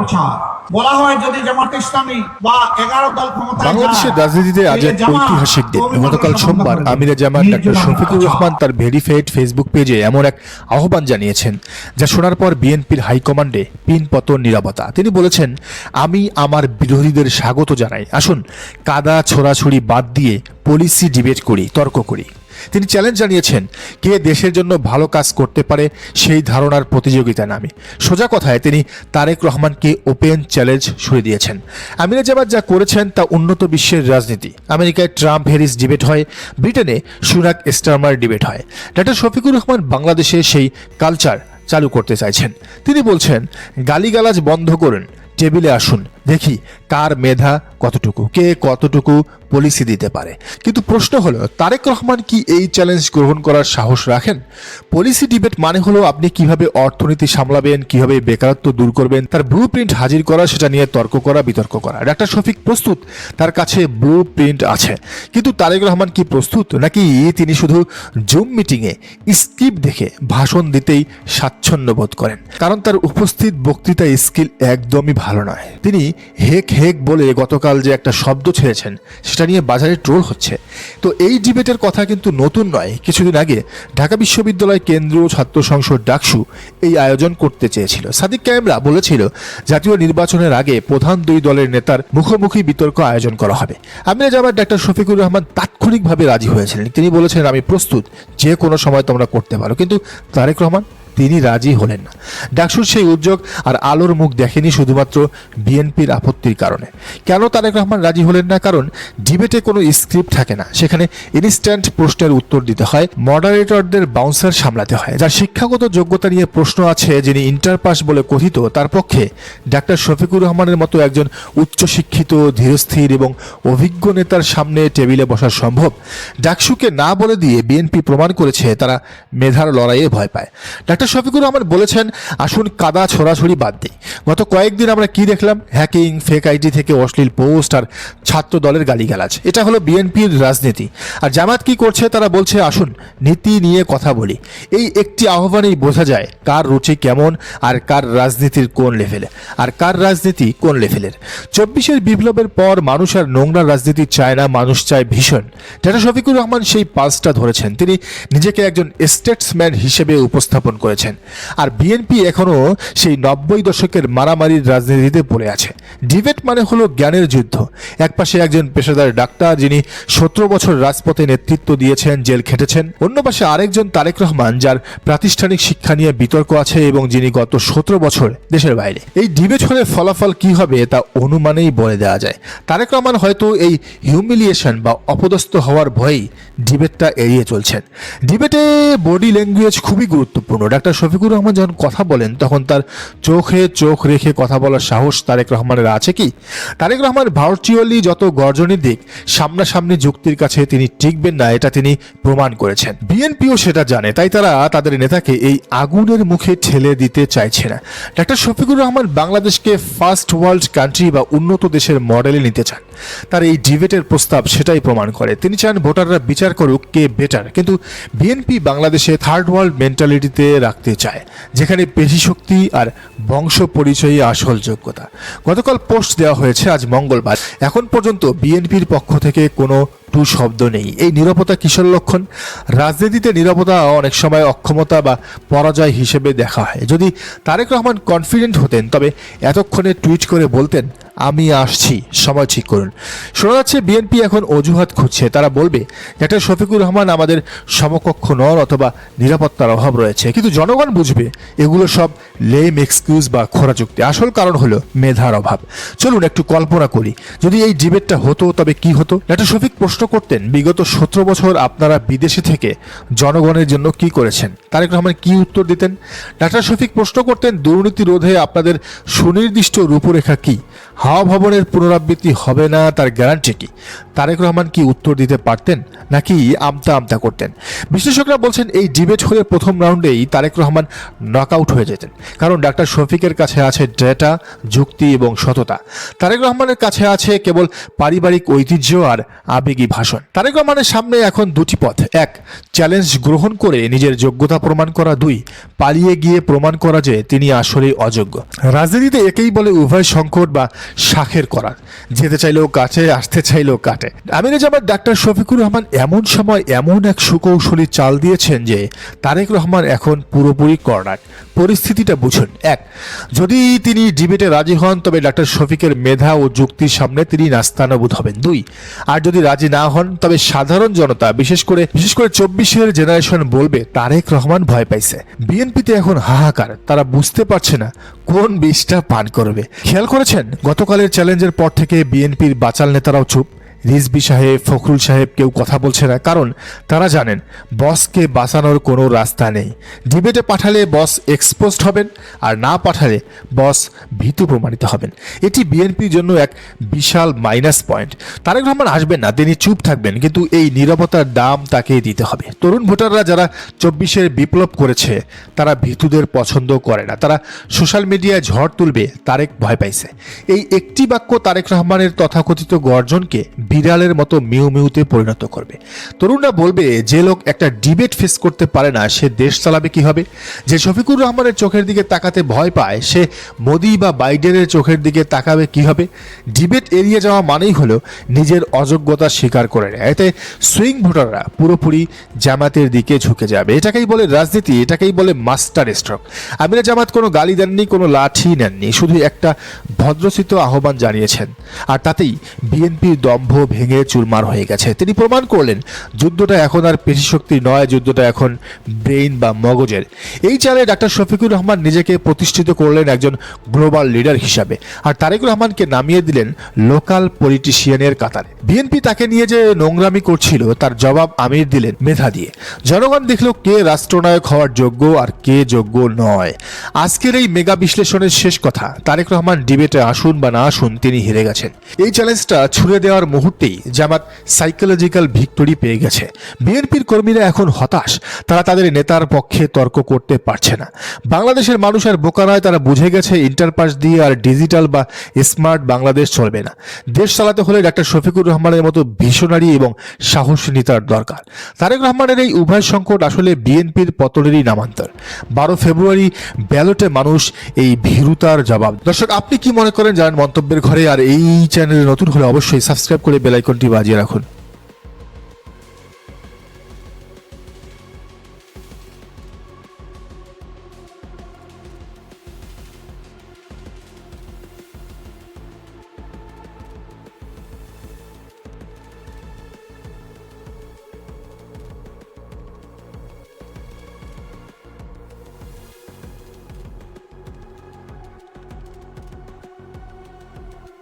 অপপ্রচার। বলা হয় যদি জামাত ইসলামী বা 11 দল ক্ষমতায় বাংলাদেশের রাজনীতিতে আজ এক ঐতিহাসিক দিন। গতকাল সোমবার আমিরে জামাত ডক্টর শফিকুর রহমান তার ভেরিফাইড ফেসবুক পেজে এমন এক আহ্বান জানিয়েছেন যা শোনার পর বিএনপির হাইকমান্ডে পিনপতন নীরবতা। তিনি বলেছেন, আমি আমার বিরোধীদের স্বাগত জানাই, আসুন কাদা ছোড়াছুড়ি বাদ দিয়ে পলিসি ডিবেট করি, তর্ক করি। তিনি চ্যালেঞ্জ জানিয়েছেন, কে দেশের জন্য ভালো কাজ করতে পারে সেই ধারণার প্রতিযোগিতা নামে। সোজা কথায় তিনি তারেক রহমানকে ওপেন চ্যালেঞ্জ ছুড়ে দিয়েছেন। আমিরে জামাত যা করেছেন তা উন্নত বিশ্বের রাজনীতি। আমেরিকায় ট্রাম্প হ্যারিস ডিবেট হয়, ব্রিটেনে সুনাক স্টারমার ডিবেট হয়। ডক্টর শফিকুর রহমান বাংলাদেশে সেই কালচার চালু করতে চাইছেন। তিনি বলছেন, গালিগালাজ বন্ধ করুন, টেবিলে আসুন, দেখি কার মেধা কতটুকু, কে কতটুকু পলিসি দিতে পারে। কিন্তু প্রশ্ন হলো, তারেক রহমান কি এই চ্যালেঞ্জ গ্রহণ করার সাহস রাখেন? পলিসি ডিবেট মানে হলো আপনি কিভাবে অর্থনীতি সামলাবেন, কিভাবে বেকারত্ব দূর করবেন, তার ব্লু প্রিন্ট হাজির করা, সেটা নিয়ে তর্ক করা, বিতর্ক করা। ডাক্তার শফিক প্রস্তুত, তার কাছে ব্লু প্রিন্ট আছে। কিন্তু তারেক রহমান কি প্রস্তুত, নাকি তিনি শুধু জুম মিটিংয়ে স্ক্রিপ্ট দেখে ভাষণ দিতেই স্বাচ্ছন্দ্য বোধ করেন? কারণ তার উপস্থিত বক্তৃতা স্কিল একদমই ভালো নয়। তিনি হেক হেক বলে গতকাল যে একটা শব্দ ছেড়েছেন সেটা নিয়ে বাজারে ট্রোল হচ্ছে। তো এই ডিবেটের কথা কিন্তু নতুন নয়। কিছুদিন আগে ঢাকা বিশ্ববিদ্যালয় কেন্দ্রীয় ছাত্র সংসদ ডাকসু এই আয়োজন করতে চেয়েছিল। সাদিক কায়েমরা বলেছিল জাতীয় নির্বাচনের আগে প্রধান দুই দলের নেতার মুখোমুখি বিতর্ক আয়োজন করা হবে। আমিরে জামাত ডাক্তার শফিকুর রহমান তাৎক্ষণিকভাবে রাজি হয়েছিলেন। তিনি বলেছেন, আমি প্রস্তুত, যে কোনো সময় তোমরা করতে পারো। কিন্তু তারেক রহমান তিনি রাজি হলেন না। ডাকসুর সেই উদ্যোগ আর আলোর মুখ দেখেনি শুধুমাত্র বিএনপির আপত্তির কারণে। কেন তারেক রহমান রাজি হলেন না? কারণ ডিবেটে কোনো স্ক্রিপ্ট থাকে না, সেখানে ইনস্ট্যান্ট প্রশ্নের উত্তর দিতে হয়, মডারেটরদের বাউন্সার সামলাতে হয়। যার শিক্ষাগত যোগ্যতা নিয়ে প্রশ্ন আছে, যিনি ইন্টার পাস বলে কথিত, তার পক্ষে ডাক্তার শফিকুর রহমানের মতো একজন উচ্চশিক্ষিত, ধীরস্থির এবং অভিজ্ঞ নেতার সামনে টেবিলে বসা সম্ভব? ডাকসুকে না বলে দিয়ে বিএনপি প্রমাণ করেছে তারা মেধার লড়াইয়ে ভয় পায়। ডাক্তার শফিকুর রহমান বলেছেন, আসুন কাদা ছোড়াছুড়ি বাদ দিই। গত কয়েকদিন আমরা কি দেখলাম? হ্যাকিং, ফেক আইডি থেকে অশ্লীল পোস্ট আর ছাত্র দলের গালিগালাজ। এটা হলো বিএনপির রাজনীতি। আর জামাত কি করছে? তারা বলছে, আসুন নীতি নিয়ে কথা বলি। এই একটি আহ্বানেই বোঝা যায় কার রুচি কেমন, আর কার রাজনীতির কোন লেভেলে, আর কার রাজনীতি কোন লেভেলের। 24-এর বিপ্লবের পর মানুষ আর নোংরা রাজনীতি চায় না, মানুষ চায় ভীষণ। ডাক্তার শফিকুর রহমান সেই পালসটা ধরেছেন। তিনি নিজেকে একজন স্টেটসম্যান হিসেবে উপস্থাপন করেছেন। আর বিএনপি এখনো সেই 90 দশকের মারামারির রাজনীতিতে পড়ে আছে। ডিবেট মানে হলো জ্ঞানের যুদ্ধ। একপাশে একজন পেশাদার ডাক্তার যিনি 17 বছর রাজপথে নেতৃত্ব দিয়েছেন, জেল খেটেছেন। অন্য পাশে আরেকজন তারেক রহমান, যার প্রাতিষ্ঠানিক শিক্ষা নিয়ে বিতর্ক আছে এবং যিনি গত 17 বছর দেশের বাইরে। এই ডিবেট হলে ফলাফল কি হবে তা অনুমানেই বলে দেওয়া যায়। তারেক রহমান হয়তো এই হিউমিলিয়েশন বা অপদস্থ হওয়ার ভয়েই ডিবেটটা এড়িয়ে চলছেন। ডিবেটে বডি ল্যাঙ্গুয়েজ খুবই গুরুত্বপূর্ণ। ডাক্তার শফিকুর রহমান যখন কথা বলেন তখন তার চোখে চোখ রেখে কথা বলার সাহস তারেক রহমানের আছে কি? তারেক রহমান ভার্চুয়ালি যত গর্জনই দিক, সামনাসামনি যুক্তির কাছে তিনি টিকবেন না, এটা তিনি প্রমাণ করেছেন। বিএনপিও সেটা জানে, তাই তারা তাদের নেতাকে এই আগুনের মুখে ঠেলে দিতে চাইছে না। ডাক্তার শফিকুর রহমান বাংলাদেশকে ফার্স্ট ওয়ার্ল্ড কান্ট্রি বা উন্নত দেশের মডেলে নিতে চান। তার এই ডিবেটের প্রস্তাব সেটাই প্রমাণ করে। তিনি চান ভোটাররা বিচার করুক কে বেটার। কিন্তু বিএনপি বাংলাদেশে থার্ড ওয়ার্ল্ড মেন্টালিটিতে রাখতে চায়, যেখানে পেশি শক্তি আর বংশ পরিচয়ই আসল যোগ্যতা। গতকাল পোস্ট দেওয়া হয়েছে, আজ মঙ্গলবার। এখন পর্যন্ত বিএনপির পক্ষ থেকে কোনো টু শব্দ নেই। এই নীরবতা কিসের লক্ষণ? রাজনীতিতে নীরবতা অনেক সময় অক্ষমতা বা পরাজয় হিসেবে দেখা হয়। যদি তারেক রহমান কনফিডেন্ট হতেন তবে এতক্ষণে টুইট করে বলতেন, আমি আসছি, সময় ঠিক করুন। শোনা যাচ্ছে বিএনপি এখন অজুহাত খুঁজছে। তারা বলবে ডাক্তার শফিকুর রহমান আমাদের সমকক্ষ নন, অথবা নিরাপত্তার অভাব রয়েছে। কিন্তু জনগণ বুঝবে এগুলো সব লেম এক্সকিউজ বা খোরা যুক্তি। আসল কারণ হলো মেধার অভাব। চলুন একটু কল্পনা করি, যদি এই ডিবেটটা হতো তবে কি হতো? ডাক্তার শফিক প্রশ্ন করতেন, বিগত 17 বছর আপনারা বিদেশে থেকে জনগণের জন্য কি করেছেন? তারেক রহমান কি উত্তর দিতেন? ডাক্তার শফিক প্রশ্ন করতেন, দুর্নীতি রোধে আপনাদের সুনির্দিষ্ট রূপরেখা কি? হাওয়া ভবনের পুনরাবৃত্তি হবে না তার গ্যারান্টি কি? তারেক রহমান কি উত্তর দিতে পারতেন নাকি আমতা আমতা করতেন? বিশ্লেষকরা বলছেন এই ডিবেট হলে প্রথম রাউন্ডেই তারেক রহমান নকআউট হয়ে যেতেন, কারণ ডাক্তার শফিকের কাছে আছে ডেটা, যুক্তি এবং সততা। তারেক রহমানের কাছে আছে কেবল পারিবারিক ঐতিহ্য আর আবেগী ভাষণ। তারেক রহমানের সামনে এখন দুটি পথ: এক, চ্যালেঞ্জ গ্রহণ করে নিজের যোগ্যতা প্রমাণ করা; দুই, পালিয়ে গিয়ে প্রমাণ করা যে তিনি আসলে অযোগ্য। রাজনীতিতে একেই বলে উভয় সংকট বা শাখের করার, যেতে চাইলেও কাটে, আসতে চাইলেও কাটে। আমিরে জামাত ডাক্তার শফিকুর রহমান এমন সময় এমন এক সুকৌশলী চাল দিয়েছেন যে তারেক রহমান এখন পুরোপুরি কর্নার। পরিস্থিতিটা বুঝুন। এক, যদি তিনি ডিবেটে রাজি হন তবে ডাক্তার শফিকের মেধা ও যুক্তির সামনে তিনি নাস্তানাবুদ হবেন। দুই, আর যদি রাজি না হন তবে সাধারণ জনতা, বিশেষ করে 24-এর জেনারেশন বলবে তারেক রহমান ভয় পাইছে। বিএনপিতে এখন হাহাকার, তারা বুঝতে পারছে না কোন বিষটা পান করবে। খেয়াল করেছেন গতকালের চ্যালেঞ্জের পর থেকে বিএনপির বাচাল নেতারাও চুপ। রিজভী সাহেব, ফখরুল সাহেব কেউ কথা বলছে না, কারণ তারা জানেন বসকে বাঁচানোর কোনো রাস্তা নেই। ডিবেটে পাঠালে বস এক্সপোজড হবেন, আর না পাঠালে বস ভীতু প্রমাণিত হবেন। এটি বিএনপির জন্য এক বিশাল মাইনাস পয়েন্ট। তারেক রহমান আসবেন না, তিনি চুপ থাকবেন, কিন্তু এই নীরবতার দাম তাকে দিতে হবে। তরুণ ভোটাররা যারা 24-এর বিপ্লব করেছে তারা ভীতুদের পছন্দ করে না, তারা সোশ্যাল মিডিয়ায় ঝড় তুলবে তারেক ভয় পাইছে। এই একটি বাক্য তারেক রহমানের তথাকথিত গর্জনকে বিড়ালের মতো মিউ মিউতে পরিণত করবে। তরুণরা বলবে, যে লোক একটা ডিবেট ফেস করতে পারে না সে দেশ চালাবে কিভাবে? যে শফিকুর রহমানের চোখের দিকে তাকাতে ভয় পায় সে মোদি বা বাইডেনের চোখের দিকে তাকাবে কিভাবে? ডিবেট এড়িয়ে যাওয়া মানেই হলো নিজের অযোগ্যতা স্বীকার করে নেয়। এতে সুইং ভোটাররা পুরোপুরি জামাতের দিকে ঝুঁকে যাবে। এটাকেই বলে রাজনীতি, এটাকেই বলে মাস্টার স্ট্রোক। আমিরে জামাত কোনো গালি দেননি, কোনো লাঠি নেননি, শুধু একটা ভদ্রচিত আহ্বান জানিয়েছেন, আর তাতেই বিএনপির দম্ভ ভেঙে চুরমার হয়ে গেছে। তিনি প্রমাণ করলেন যুদ্ধটা এখন আর পেশিশক্তি নয়, যুদ্ধটা এখন ব্রেইন বা মগজের। এই চালে ডাক্তার শফিকুর রহমান নিজেকে প্রতিষ্ঠিত করলেন একজন গ্লোবাল লিডার হিসাবে, আর তারেক রহমানকে নামিয়ে দিলেন লোকাল পলিটিশিয়ানের কাতারে। বিএনপি তাকে নিয়ে যে নোংরামি করছিল তার জবাব আমির দিলেন মেধা দিয়ে। জনগণ দেখল কে রাষ্ট্রনায়ক হওয়ার যোগ্য আর কে যোগ্য নয়। আজকের এই মেগা বিশ্লেষণের শেষ কথা, তারেক রহমান ডিবেটে আসুন বা না আসুন তিনি হেরে গেছেন। এই চ্যালেঞ্জটা ছুড়ে দেওয়ার মুহূর্তেই জামাত সাইকোলজিক্যাল ভিক্টরি পেয়ে গেছে। বিএনপির কর্মীরা এখন হতাশ, তারা তাদের নেতার পক্ষে তর্ক করতে পারছে না। বাংলাদেশের মানুষ আর বোকা নয়, তারা বুঝে গেছে ইন্টারপাস দিয়ে আর ডিজিটাল বা স্মার্ট বাংলাদেশ চলবে না। দেশ চালাতে হলে ডাক্তার শফিকুর রহমানের মতো ভিশনারি এবং সাহসী নেতার দরকার। তারেক রহমানের এই উভয় সংকট আসলে বিএনপির পতনেরই নামান্তর। 12 ফেব্রুয়ারি ব্যালটে মানুষ এই ভীরুতার জবাব। দর্শক, আপনি কি মনে করেন জানেন মন্তব্যের ঘরে। আর এই চ্যানেলে নতুন হলে অবশ্যই সাবস্ক্রাইব করে বেল আইকনটি বাজিয়ে রাখুন।